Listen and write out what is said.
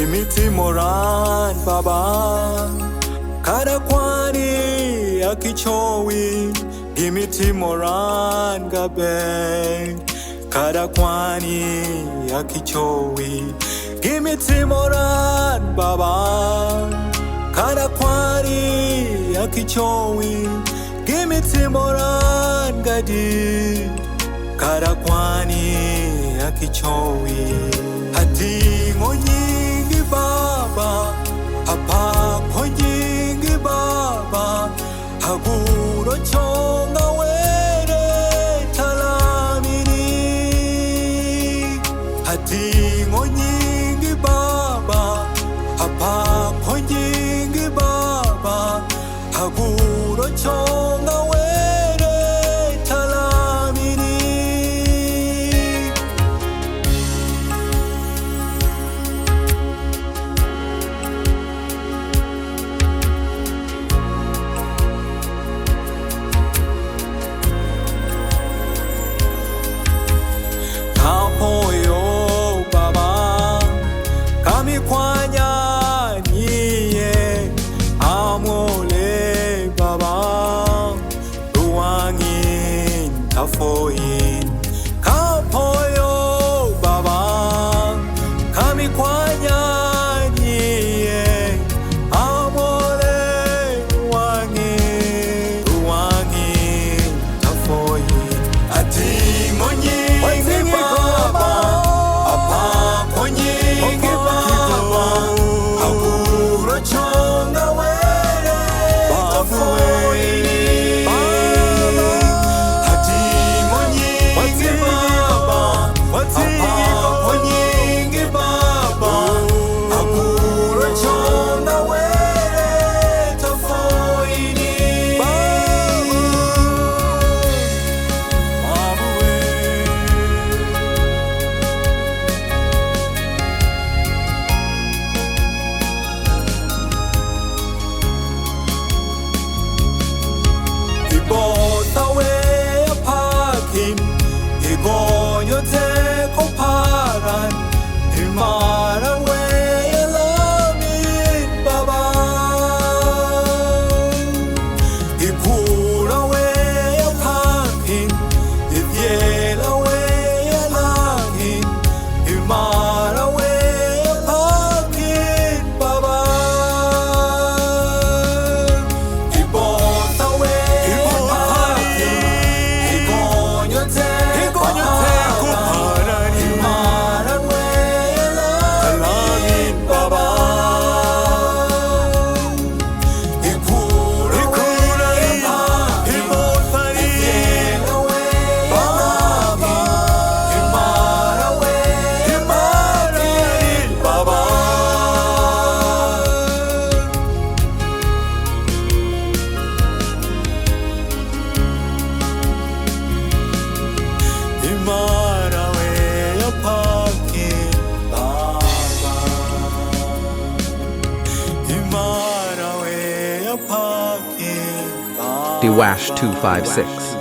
Imiti moran baba Karakwani akichowi Imiti moran gabe Karakwani akichowi Imiti moran baba Karakwani akichowi Imiti moran gadi Karakwani akichowi Hati ngonyingi baba Apa konyingi baba Haguro chonga were talamini Hati ngonyingi baba Apa konyingi baba Haguro chonga were talamini Kapoyo baba kami kwanya niye amole baba ruangin tafoin Kapoyo baba kami kwanya niye amole ruangin tafoin ati monyi baba apa konyingi baba aguro chonga were tafoini hati monyingi baba apa konyingi baba aguro chonga were tafoini Bota we pakin Igonyo te koparan Imara we alamin baba Ikura we pakin Ivyela we alamin Imara we pakin baba Ibota we Dewash 256.